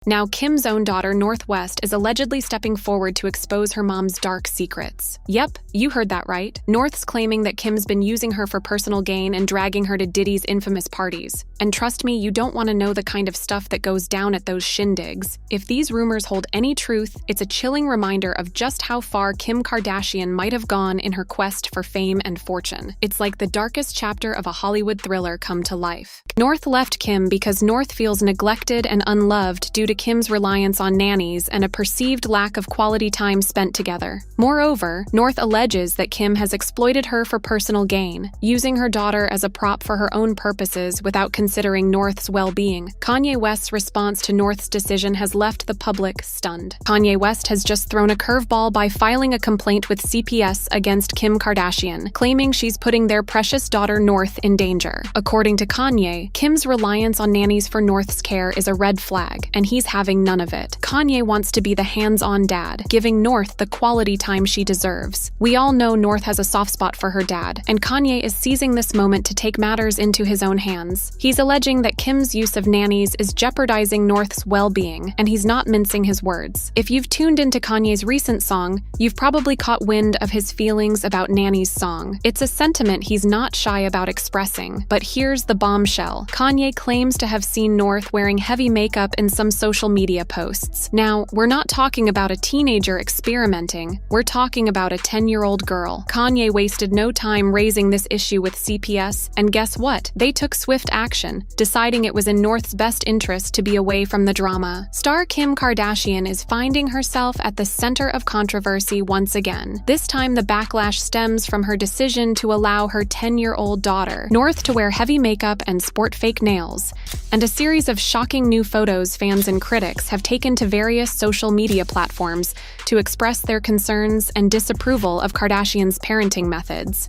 Now, Kim's own daughter, North West, is allegedly stepping forward to expose her mom's dark secrets. Yep, you heard that right. North's claiming that Kim's been using her for personal gain and dragging her to Diddy's infamous parties. And trust me, you don't want to know the kind of stuff that goes down at those shindigs. If these rumors hold any truth, it's a chilling reminder of just how far Kim Kardashian might have gone in her quest for fame and fortune. It's like the darkest chapter of a Hollywood thriller come to life. North left Kim because North feels neglected and unloved due to Kim's reliance on nannies and a perceived lack of quality time spent together. Moreover, North alleges that Kim has exploited her for personal gain, using her daughter as a prop for her own purposes without considering North's well-being. Kanye West's response to North's decision has left the public stunned. Kanye West has just thrown a curveball by filing a complaint with CPS against Kim Kardashian, claiming she's putting their precious daughter North in danger. According to Kanye, Kim's reliance on nannies for North's care is a red flag, and he's having none of it. Kanye wants to be the hands-on dad, giving North the quality time she deserves. We all know North has a soft spot for her dad, and Kanye is seizing this moment to take matters into his own hands. He's alleging that Kim's use of nannies is jeopardizing North's well-being, and he's not mincing his words. If you've tuned into Kanye's recent song, you've probably caught wind of his feelings about Nanny's song. It's a sentiment he's not shy about expressing, but here's the bombshell. Kanye claims to have seen North wearing heavy makeup in some social media posts. Now, we're not talking about a teenager experimenting, we're talking about a 10-year-old girl. Kanye wasted no time raising this issue with CPS, and guess what? They took swift action, deciding it was in North's best interest to be away from the drama. Star Kim Kardashian is finding herself at the center of controversy once again. This time, the backlash stems from her decision to allow her 10-year-old daughter, North, to wear heavy makeup and sport fake nails, and a series of shocking new photos fans and critics have taken to various social media platforms to express their concerns and disapproval of Kardashian's parenting methods.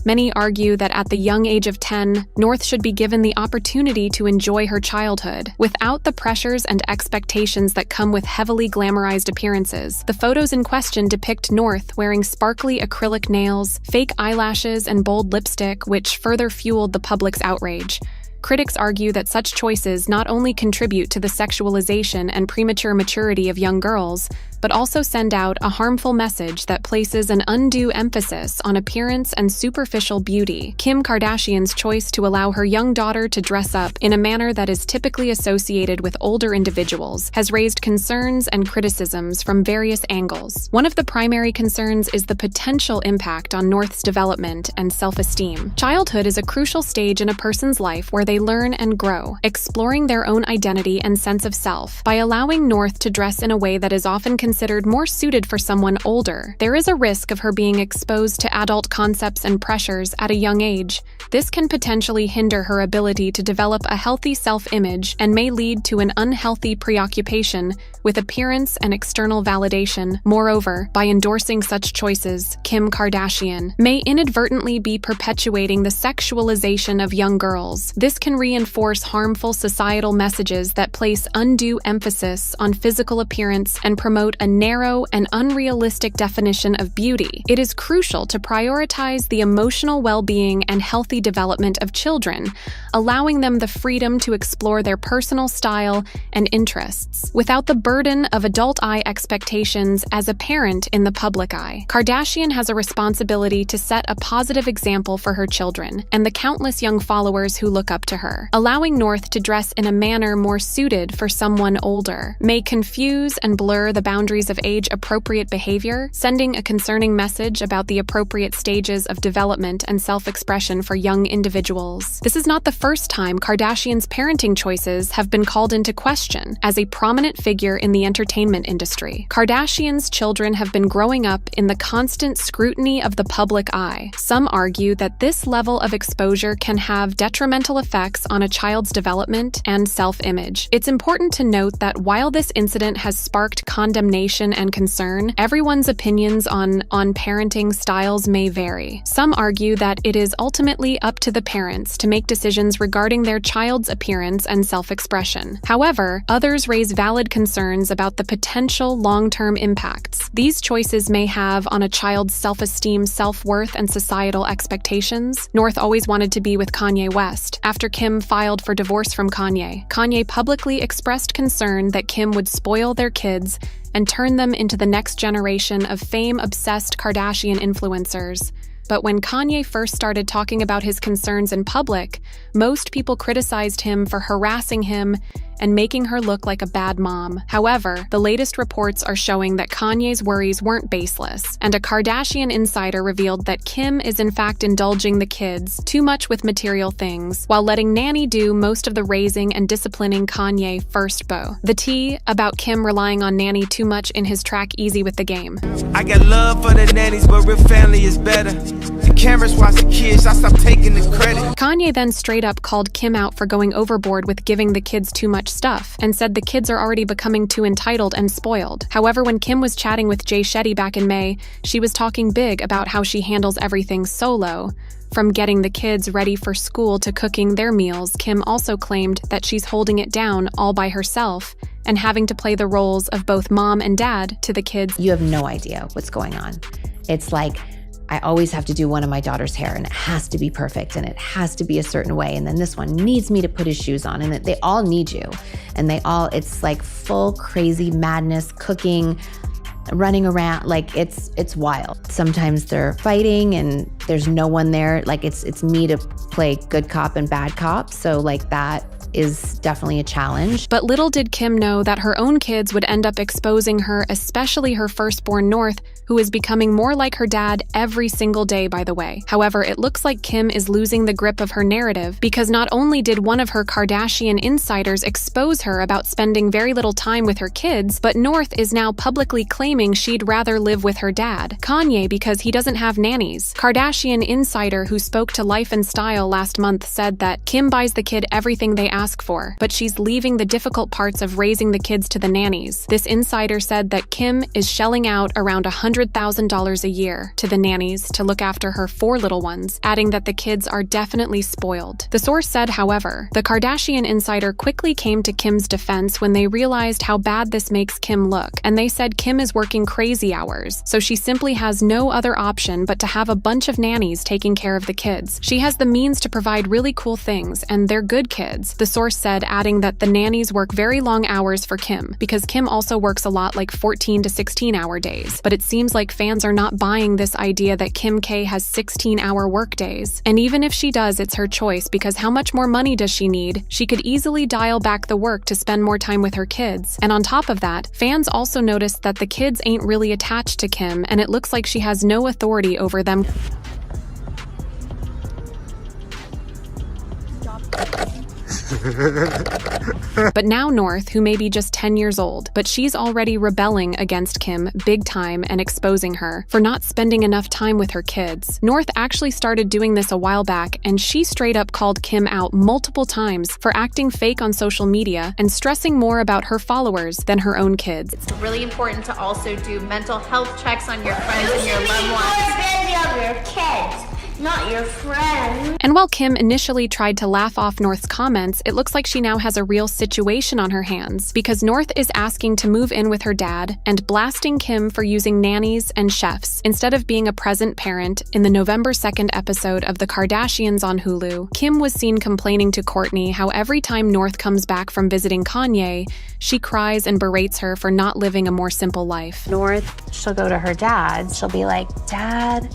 Many argue that at the young age of 10, North should be given the opportunity to enjoy her childhood, without the pressures and expectations that come with heavily glamorized appearances. The photos in question depict North wearing sparkly acrylic nails, fake eyelashes, and bold lipstick, which further fueled the public's outrage. Critics argue that such choices not only contribute to the sexualization and premature maturity of young girls, but also send out a harmful message that places an undue emphasis on appearance and superficial beauty. Kim Kardashian's choice to allow her young daughter to dress up in a manner that is typically associated with older individuals has raised concerns and criticisms from various angles. One of the primary concerns is the potential impact on North's development and self-esteem. Childhood is a crucial stage in a person's life where they learn and grow, exploring their own identity and sense of self. By allowing North to dress in a way that is often considered more suited for someone older, there is a risk of her being exposed to adult concepts and pressures at a young age. This can potentially hinder her ability to develop a healthy self-image and may lead to an unhealthy preoccupation with appearance and external validation. Moreover, by endorsing such choices, Kim Kardashian may inadvertently be perpetuating the sexualization of young girls. This can reinforce harmful societal messages that place undue emphasis on physical appearance and promote a narrow and unrealistic definition of beauty. It is crucial to prioritize the emotional well-being and healthy development of children, allowing them the freedom to explore their personal style and interests, without the burden of adult eye expectations as a parent in the public eye. Kardashian has a responsibility to set a positive example for her children and the countless young followers who look up to her. Allowing North to dress in a manner more suited for someone older may confuse and blur the boundaries of age-appropriate behavior, sending a concerning message about the appropriate stages of development and self-expression for young individuals. This is not the first time Kardashian's parenting choices have been called into question. As a prominent figure in the entertainment industry, Kardashian's children have been growing up in the constant scrutiny of the public eye. Some argue that this level of exposure can have detrimental effects on a child's development and self-image. It's important to note that while this incident has sparked condemnation and concern, everyone's opinions on parenting styles may vary. Some argue that it is ultimately up to the parents to make decisions regarding their child's appearance and self-expression. However, others raise valid concerns about the potential long-term impacts these choices may have on a child's self-esteem, self-worth, and societal expectations. North always wanted to be with Kanye West. After after Kim filed for divorce from Kanye. Kanye publicly expressed concern that Kim would spoil their kids and turn them into the next generation of fame-obsessed Kardashian influencers. But when Kanye first started talking about his concerns in public, most people criticized him for harassing him and making her look like a bad mom. However, the latest reports are showing that Kanye's worries weren't baseless, and a Kardashian insider revealed that Kim is in fact indulging the kids too much with material things, while letting Nanny do most of the raising and disciplining Kanye first beau. The tea about Kim relying on Nanny too much in his track Easy with the Game. I got love for the nannies, but real family is better. The cameras watch the kids, I stop taking the credit. Kanye then straight up called Kim out for going overboard with giving the kids too much stuff, and said the kids are already becoming too entitled and spoiled. However, when Kim was chatting with Jay Shetty back in May, she was talking big about how she handles everything solo. From getting the kids ready for school to cooking their meals, Kim also claimed that she's holding it down all by herself and having to play the roles of both mom and dad to the kids. You have no idea what's going on. It's like, I always have to do one of my daughter's hair, and it has to be perfect, and it has to be a certain way, and then this one needs me to put his shoes on, and they all need you. And it's like full crazy madness, cooking, running around, like it's wild. Sometimes they're fighting and there's no one there. Like it's me to play good cop and bad cop, so like that is definitely a challenge. But little did Kim know that her own kids would end up exposing her, especially her firstborn North, who is becoming more like her dad every single day, by the way. However, it looks like Kim is losing the grip of her narrative, because not only did one of her Kardashian insiders expose her about spending very little time with her kids, but North is now publicly claiming she'd rather live with her dad, Kanye, because he doesn't have nannies. Kardashian insider who spoke to Life and Style last month said that Kim buys the kid everything they ask for, but she's leaving the difficult parts of raising the kids to the nannies. This insider said that Kim is shelling out around $100,000 a year to the nannies to look after her 4 little ones, adding that the kids are definitely spoiled. The source said, however, the Kardashian insider quickly came to Kim's defense when they realized how bad this makes Kim look, and they said Kim is working crazy hours, so she simply has no other option but to have a bunch of nannies taking care of the kids. She has the means to provide really cool things, and they're good kids, the source said, adding that the nannies work very long hours for Kim, because Kim also works a lot, like 14 to 16-hour days. But it seems like fans are not buying this idea that Kim K has 16-hour work days. And even if she does, it's her choice, because how much more money does she need? She could easily dial back the work to spend more time with her kids. And on top of that, fans also noticed that the kids ain't really attached to Kim, and it looks like she has no authority over them. But now North, who may be just 10 years old, but she's already rebelling against Kim big time and exposing her for not spending enough time with her kids. North actually started doing this a while back, and she straight up called Kim out multiple times for acting fake on social media and stressing more about her followers than her own kids. It's really important to also do mental health checks on your friends and your loved ones. You should be more busy on your kids, not your friends. And while Kim initially tried to laugh off North's comments, it looks like she now has a real situation on her hands, because North is asking to move in with her dad and blasting Kim for using nannies and chefs instead of being a present parent. In the November 2nd episode of The Kardashians on Hulu, Kim was seen complaining to Kourtney how every time North comes back from visiting Kanye, she cries and berates her for not living a more simple life. North, she'll go to her dad. She'll be like, Dad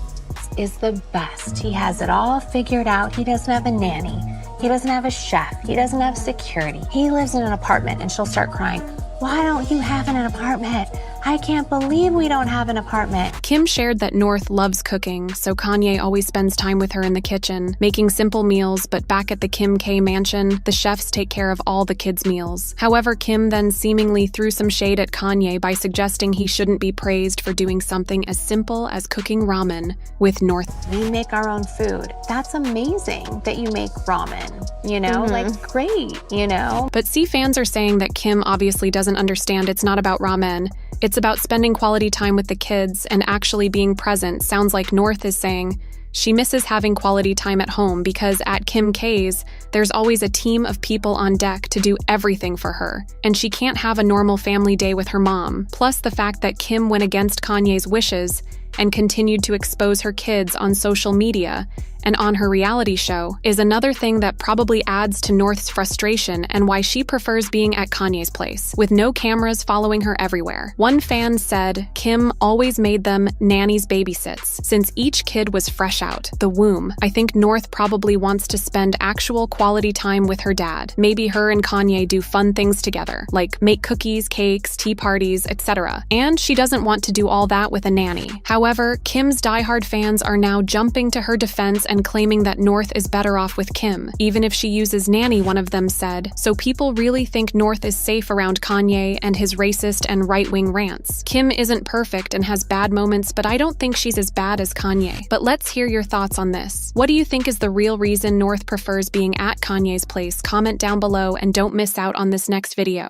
is the best. He has it all figured out. He doesn't have a nanny. He doesn't have a chef. He doesn't have security. He lives in an apartment. And she'll start crying. Why don't you have an apartment? I can't believe we don't have an apartment. Kim shared that North loves cooking, so Kanye always spends time with her in the kitchen, making simple meals, but back at the Kim K mansion, the chefs take care of all the kids' meals. However, Kim then seemingly threw some shade at Kanye by suggesting he shouldn't be praised for doing something as simple as cooking ramen with North. We make our own food. That's amazing that you make ramen, you know? Like, great, you know? But fans are saying that Kim obviously doesn't understand it's not about ramen. It's about spending quality time with the kids and actually being present. Sounds like North is saying she misses having quality time at home, because at Kim K's, there's always a team of people on deck to do everything for her, and she can't have a normal family day with her mom. Plus the fact that Kim went against Kanye's wishes and continued to expose her kids on social media and on her reality show is another thing that probably adds to North's frustration and why she prefers being at Kanye's place, with no cameras following her everywhere. One fan said Kim always made them nannies babysits, since each kid was fresh out the womb. I think North probably wants to spend actual quality time with her dad. Maybe her and Kanye do fun things together, like make cookies, cakes, tea parties, etc. And she doesn't want to do all that with a nanny. However, Kim's diehard fans are now jumping to her defense and claiming that North is better off with Kim, even if she uses nanny, one of them said. So people really think North is safe around Kanye and his racist and right-wing rants. Kim isn't perfect and has bad moments, but I don't think she's as bad as Kanye. But let's hear your thoughts on this. What do you think is the real reason North prefers being at Kanye's place? Comment down below and don't miss out on this next video.